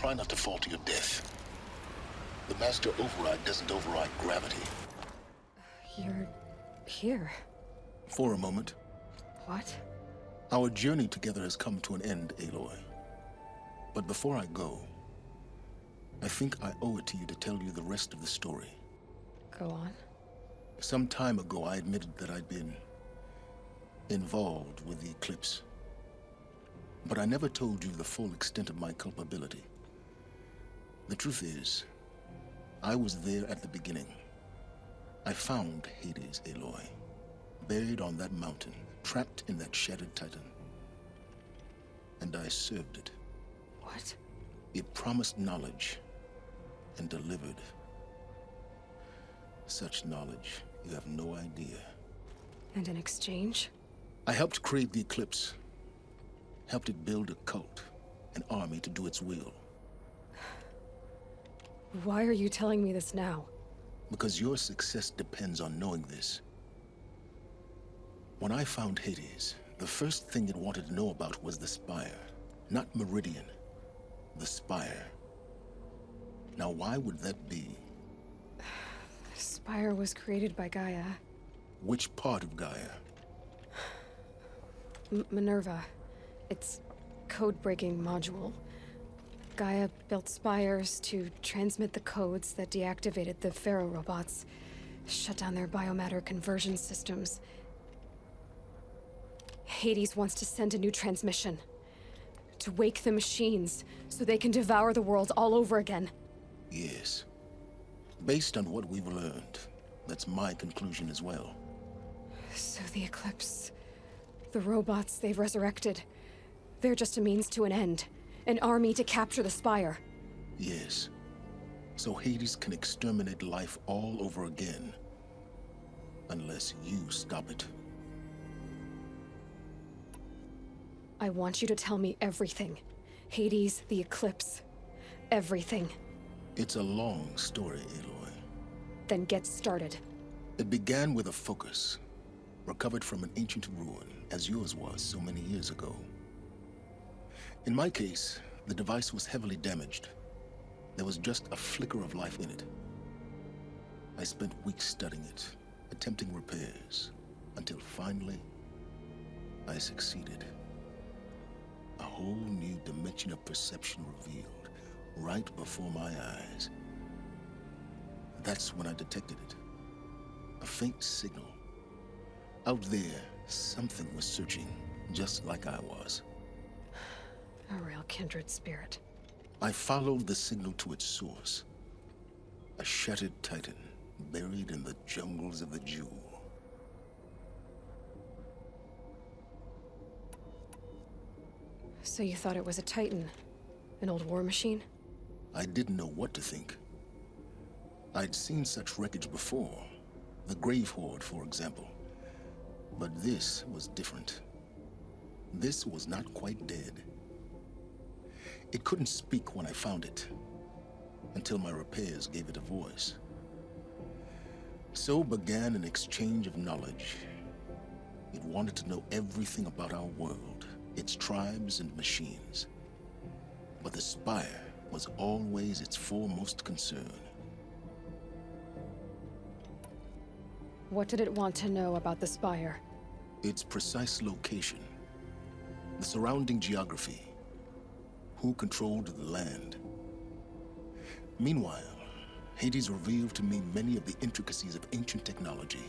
Try not to fall to your death. The master override doesn't override gravity. You're here. For a moment. What? Our journey together has come to an end, Aloy. But before I go, I think I owe it to you to tell you the rest of the story. Go on. Some time ago, I admitted that I'd been involved with the eclipse. But I never told you the full extent of my culpability. The truth is, I was there at the beginning. I found Hades, Aloy, buried on that mountain, trapped in that shattered titan. And I served it. What? It promised knowledge and delivered. Such knowledge, you have no idea. And in exchange? I helped create the eclipse. Helped it build a cult, an army to do its will. Why are you telling me this now? Because your success depends on knowing this. When I found Hades, the first thing it wanted to know about was the Spire. Not Meridian. The Spire. Now, why would that be? The Spire was created by Gaia. Which part of Gaia? Minerva. Its code-breaking module. Gaia built spires to transmit the codes that deactivated the Pharaoh robots, shut down their biomatter conversion systems. Hades wants to send a new transmission. To wake the machines, so they can devour the world all over again. Yes. Based on what we've learned, that's my conclusion as well. So the Eclipse, the robots they've resurrected, they're just a means to an end. An army to capture the Spire. Yes. So Hades can exterminate life all over again. Unless you stop it. I want you to tell me everything. Hades, the Eclipse. Everything. It's a long story, Aloy. Then get started. It began with a focus, recovered from an ancient ruin, as yours was so many years ago. In my case, the device was heavily damaged. There was just a flicker of life in it. I spent weeks studying it, attempting repairs, until finally, I succeeded. A whole new dimension of perception revealed, right before my eyes. That's when I detected it. A faint signal. Out there, something was searching, just like I was. A real kindred spirit. I followed the signal to its source. A shattered titan, buried in the jungles of the Jewel. So you thought it was a titan? An old war machine? I didn't know what to think. I'd seen such wreckage before. The Grave Horde, for example. But this was different. This was not quite dead. It couldn't speak when I found it, until my repairs gave it a voice. So began an exchange of knowledge. It wanted to know everything about our world, its tribes and machines. But the Spire was always its foremost concern. What did it want to know about the Spire? Its precise location, the surrounding geography, who controlled the land. Meanwhile, Hades revealed to me many of the intricacies of ancient technology.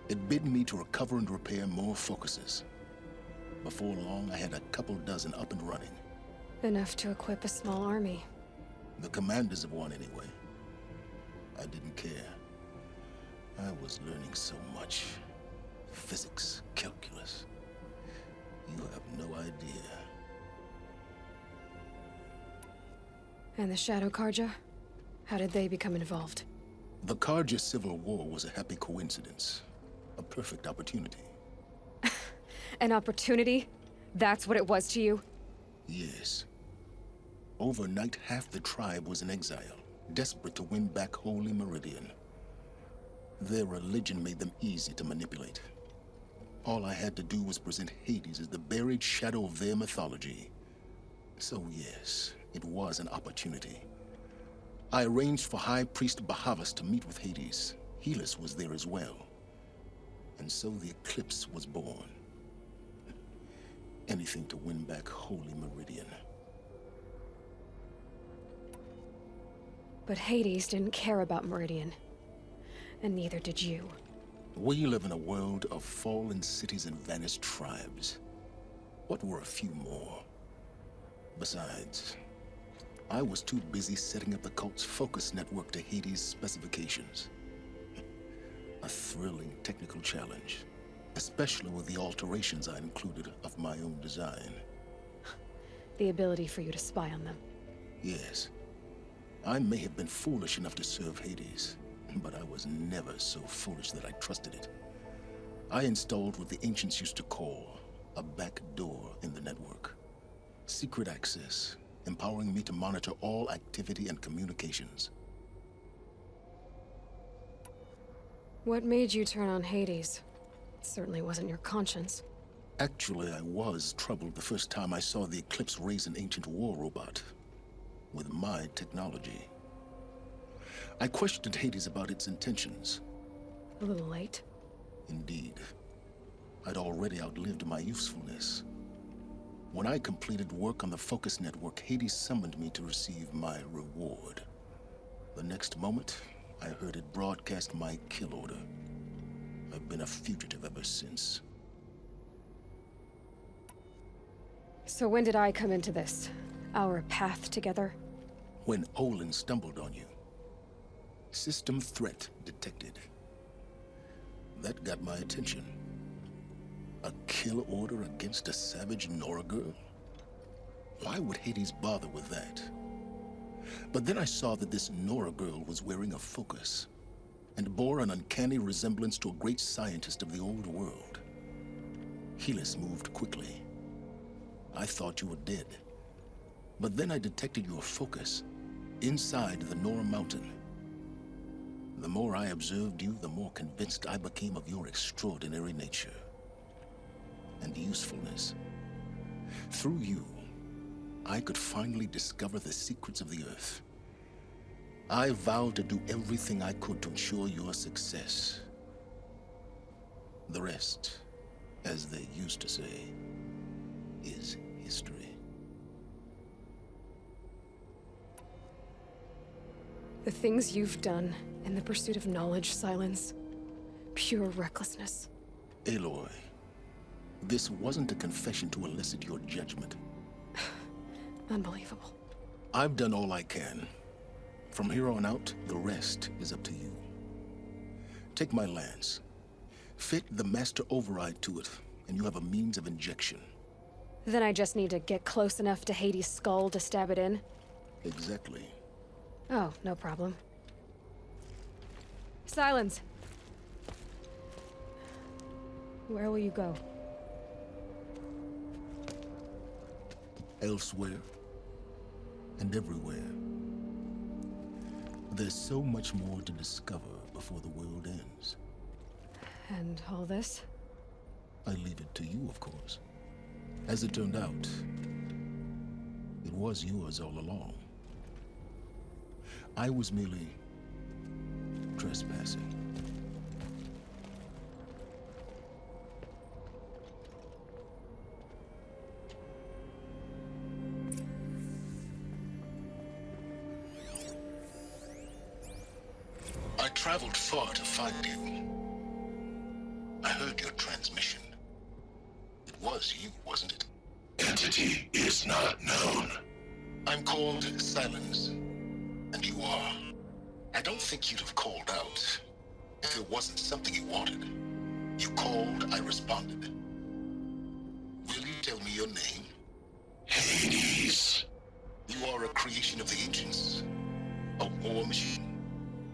It bid me to recover and repair more focuses. Before long, I had a couple dozen up and running. Enough to equip a small army. The commanders of one, anyway. I didn't care. I was learning so much. Physics, calculus. You have no idea. And the Shadow Karja? How did they become involved? The Karja Civil War was a happy coincidence. A perfect opportunity. An opportunity? That's what it was to you? Yes. Overnight, half the tribe was in exile, desperate to win back Holy Meridian. Their religion made them easy to manipulate. All I had to do was present Hades as the buried shadow of their mythology. So yes, It was an opportunity. I arranged for High Priest Bahavas to meet with Hades. Helis was there as well. And so the eclipse was born. Anything to win back Holy Meridian. But Hades didn't care about Meridian. And neither did you. We live in a world of fallen cities and vanished tribes. What were a few more? Besides, I was too busy setting up the cult's focus network to Hades' specifications. A thrilling technical challenge, especially with the alterations I included of my own design. The ability for you to spy on them. Yes. I may have been foolish enough to serve Hades, but I was never so foolish that I trusted it. I installed what the ancients used to call a back door in the network. Secret access, empowering me to monitor all activity and communications. What made you turn on Hades? It certainly wasn't your conscience. Actually, I was troubled the first time I saw the Eclipse raise an ancient war robot with my technology. I questioned Hades about its intentions. A little late. Indeed. I'd already outlived my usefulness. When I completed work on the Focus Network, Hades summoned me to receive my reward. The next moment, I heard it broadcast my kill order. I've been a fugitive ever since. So when did I come into this? Our path together? When Olin stumbled on you. System threat detected. That got my attention. A kill order against a savage Nora girl? Why would Hades bother with that? But then I saw that this Nora girl was wearing a focus, and bore an uncanny resemblance to a great scientist of the old world. Helis moved quickly. I thought you were dead. But then I detected your focus inside the Nora mountain. The more I observed you, the more convinced I became of your extraordinary nature and usefulness. Through you, I could finally discover the secrets of the Earth. I vowed to do everything I could to ensure your success. The rest, as they used to say, is history. The things you've done in the pursuit of knowledge, Silence. Pure recklessness. Aloy, this wasn't a confession to elicit your judgment. Unbelievable. I've done all I can. From here on out, the rest is up to you. Take my lance. Fit the master override to it, and you have a means of injection. Then I just need to get close enough to Hades' skull to stab it in? Exactly. Oh, no problem. Silence! Where will you go? Elsewhere. And everywhere. There's so much more to discover before the world ends. And all this? I leave it to you, of course. As it turned out, it was yours all along. I was merely trespassing. I traveled far to find you. I heard your transmission. It was you, wasn't it? Entity is not known. I'm called Silence, and you are. I don't think you'd have called out if it wasn't something you wanted. You called, I responded. Will you tell me your name? Hades. You are a creation of the ancients. A war machine.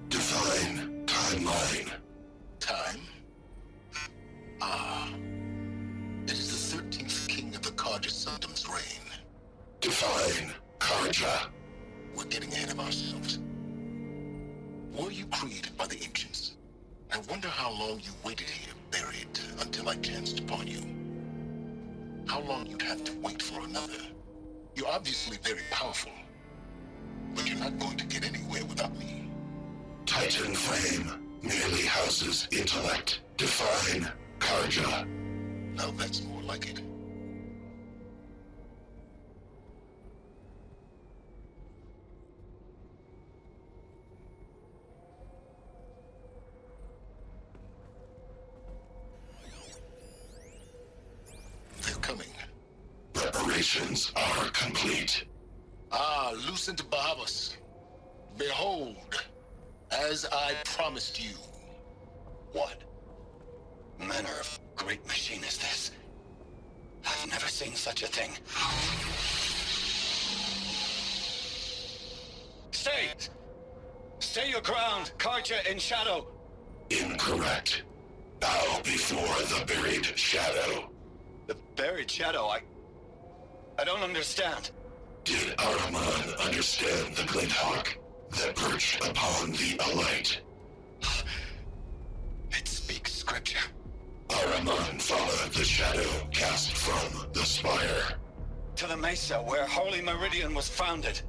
Divine timeline. Time? Ah. It is the 13th king of the Karja Sanctum's reign. Divine Karja. We're getting ahead of ourselves. Were you created by the ancients? I wonder how long you waited here, buried, until I chanced upon you. How long you'd have to wait for another. You're obviously very powerful, but you're not going to get anywhere without me. Titan Flame merely houses intellect. Define Karja. Now that's more like it. They're coming. Preparations are complete. Ah, Lucent Bahavas. Behold, as I promised you. What manner of great machine is this? I've never seen such a thing. Stay! Stay your ground, Karja in shadow! Incorrect. Bow before the buried shadow. The buried shadow, I don't understand. Did Araman understand the glint hawk that perched upon the alight? It speaks scripture. Araman followed the shadow cast from the spire. To the mesa where Holy Meridian was founded.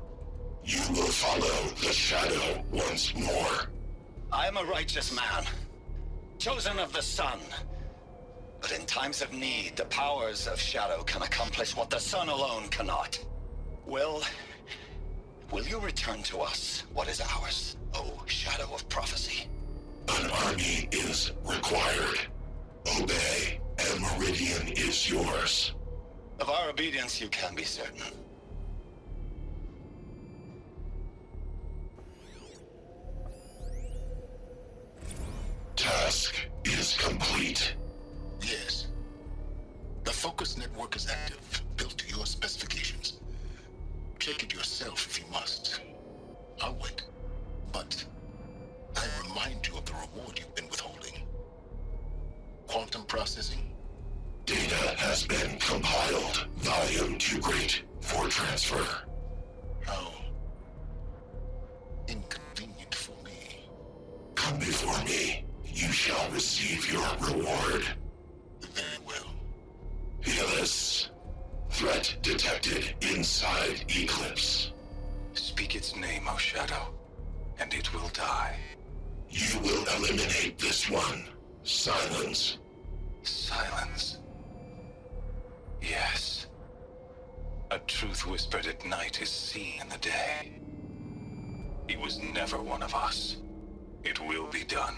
You will follow the shadow once more. I am a righteous man, chosen of the sun. But in times of need, the powers of shadow can accomplish what the sun alone cannot. Will you return to us what is ours, O Shadow of Prophecy? An army is required. Obey, and Meridian is yours. Of our obedience you can be certain. Task is complete. Yes. The focus network is active, built to your specifications. Check it yourself if you must. I'll wait. But I remind you of the reward you've been withholding. Quantum processing? Data has been compiled. Volume too great for transfer. How inconvenient for me. Come before me. You shall receive your reward. Very well. Helis. Threat detected inside Eclipse. Speak its name, O Shadow, and it will die. You will eliminate this one. Silence. Silence. Yes. A truth whispered at night is seen in the day. He was never one of us. It will be done.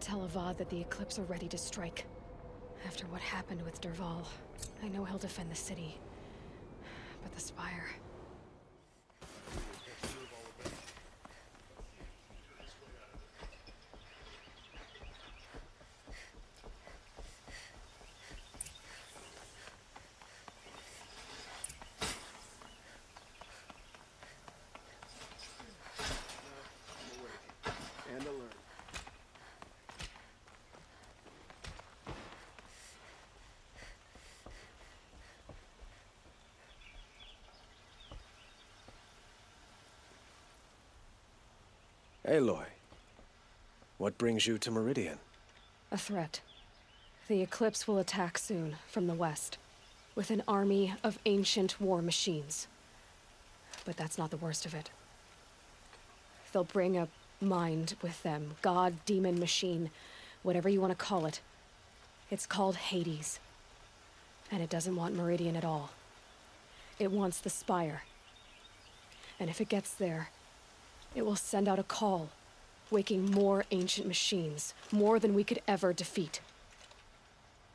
Tell Avad that the Eclipse are ready to strike. After what happened with Derval, I know he'll defend the city. But the Spire... Aloy, what brings you to Meridian? A threat. The Eclipse will attack soon, from the west, with an army of ancient war machines. But that's not the worst of it. They'll bring a mind with them, god, demon, machine, whatever you want to call it. It's called Hades. And it doesn't want Meridian at all. It wants the Spire. And if it gets there, it will send out a call, waking more ancient machines, more than we could ever defeat.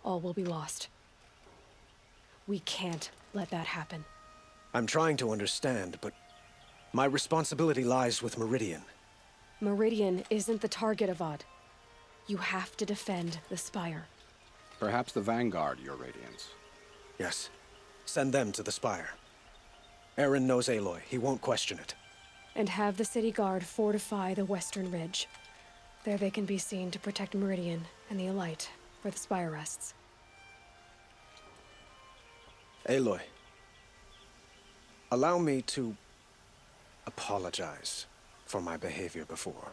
All will be lost. We can't let that happen. I'm trying to understand, but my responsibility lies with Meridian. Meridian isn't the target, Avad. You have to defend the Spire. Perhaps the Vanguard, Your Radiance. Yes. Send them to the Spire. Eren knows Aloy. He won't question it. and have the city guard fortify the western ridge. There they can be seen to protect Meridian and the Elite, where the spire rests. Aloy, allow me to apologize for my behavior before.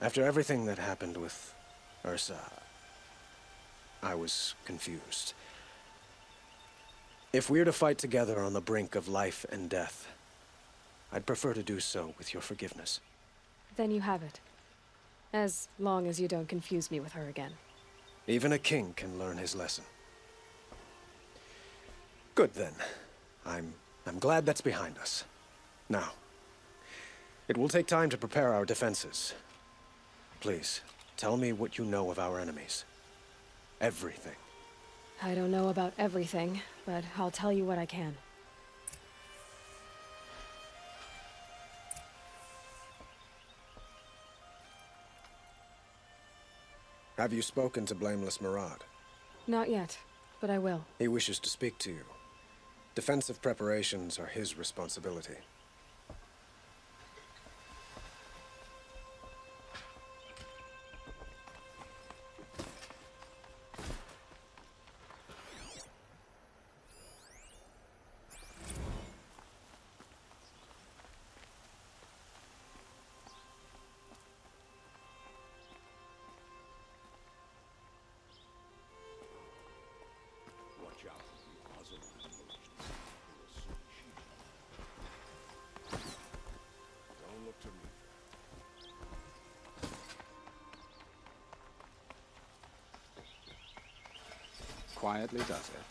After everything that happened with Ursa, I was confused. If we're to fight together on the brink of life and death, I'd prefer to do so with your forgiveness. Then you have it. As long as you don't confuse me with her again. Even a king can learn his lesson. Good then. I'm glad that's behind us. Now, it will take time to prepare our defenses. Please, tell me what you know of our enemies. Everything. I don't know about everything, but I'll tell you what I can. Have you spoken to Blameless Murad? Not yet, but I will. He wishes to speak to you. Defensive preparations are his responsibility. Quietly does it.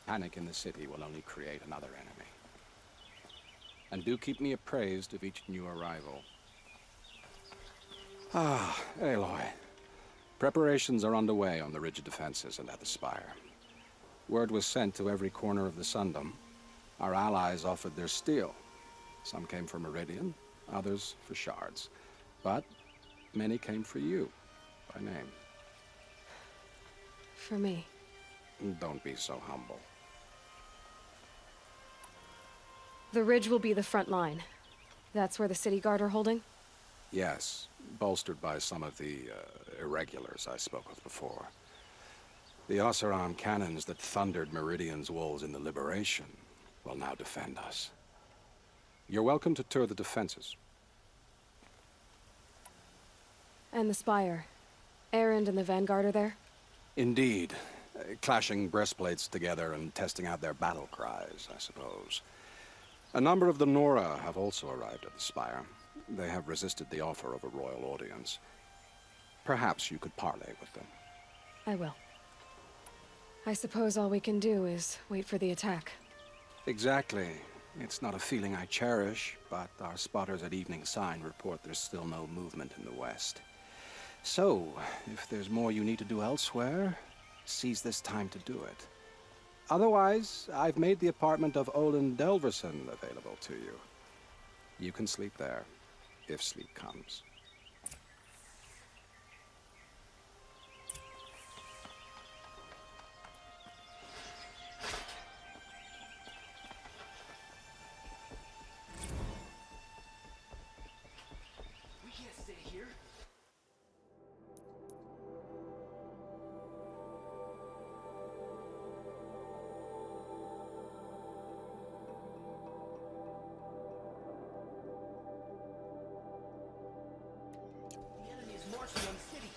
Panic in the city will only create another enemy. And do keep me appraised of each new arrival. Ah, Aloy. Preparations are underway on the ridge defenses and at the spire. Word was sent to every corner of the Sundom. Our allies offered their steel. Some came for Meridian, others for shards. But many came for you, by name. For me. Don't be so humble. The ridge will be the front line. That's where the city guard are holding? Yes, bolstered by some of the irregulars I spoke of before. The Oseram cannons that thundered Meridian's walls in the Liberation will now defend us. You're welcome to tour the defenses. And the spire. Erend and the Vanguard are there? Indeed. Clashing breastplates together and testing out their battle cries, I suppose. A number of the Nora have also arrived at the spire. They have resisted the offer of a royal audience. Perhaps you could parley with them. I will. I suppose all we can do is wait for the attack. Exactly. It's not a feeling I cherish, but our spotters at Evening Sign report there's still no movement in the west. So, if there's more you need to do elsewhere, seize this time to do it. Otherwise, I've made the apartment of Olin Delverson available to you. You can sleep there, if sleep comes. We can't stay here. The enemy is marching on the city.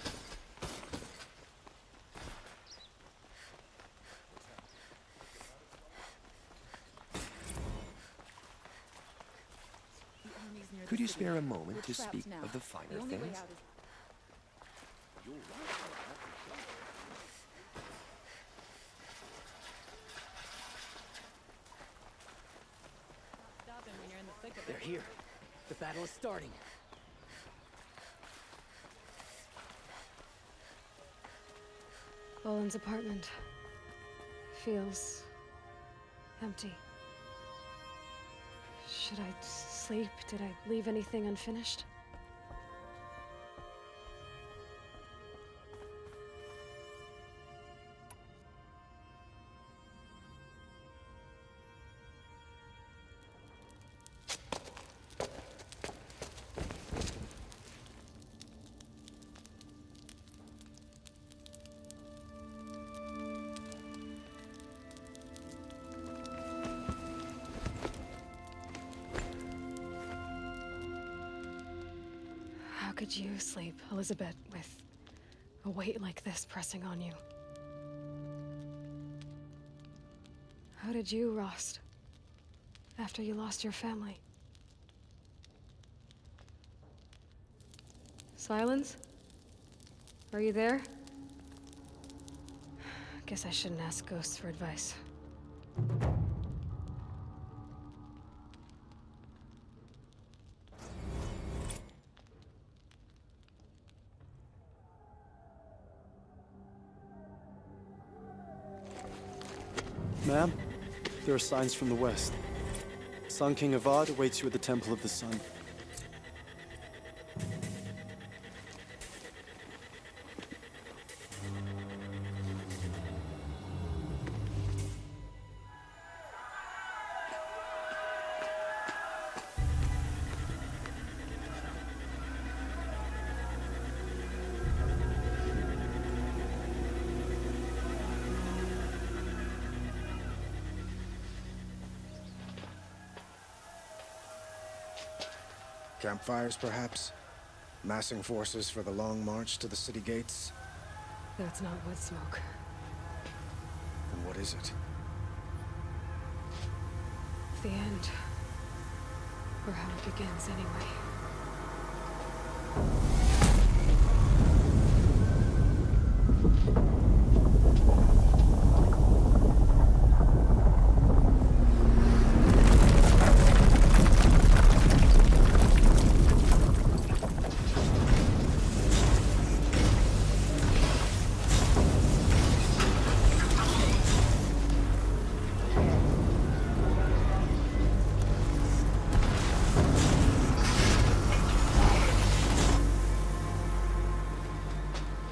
Could you spare a moment to speak of the finer things? They're here. The battle is starting. Olin's apartment feels empty. Should I sleep? Did I leave anything unfinished? How could you sleep, Elizabeth, with a weight like this pressing on you? How did you, Rost? After you lost your family? Silence? Are you there? Guess I shouldn't ask ghosts for advice. Ma'am, there are signs from the west. Sun King Avad awaits you at the Temple of the Sun. Campfires, perhaps? Massing forces for the long march to the city gates? That's not wood smoke. Then what is it? The end. Or how it begins, anyway.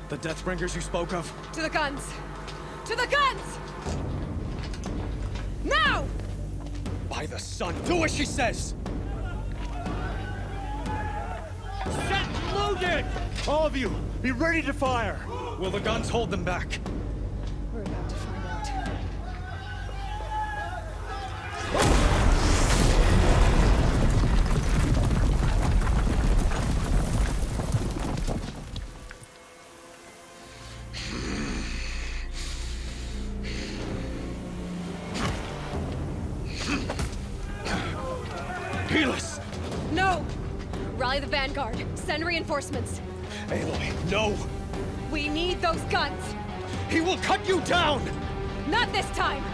The Deathbringers you spoke of? To the guns! To the guns! Now! By the sun, do as she says! Set loaded! All of you, be ready to fire! Will the guns hold them back? We're about to find out. Helis! No! Rally the Vanguard. Send reinforcements. Aloy, no! We need those guns! He will cut you down! Not this time!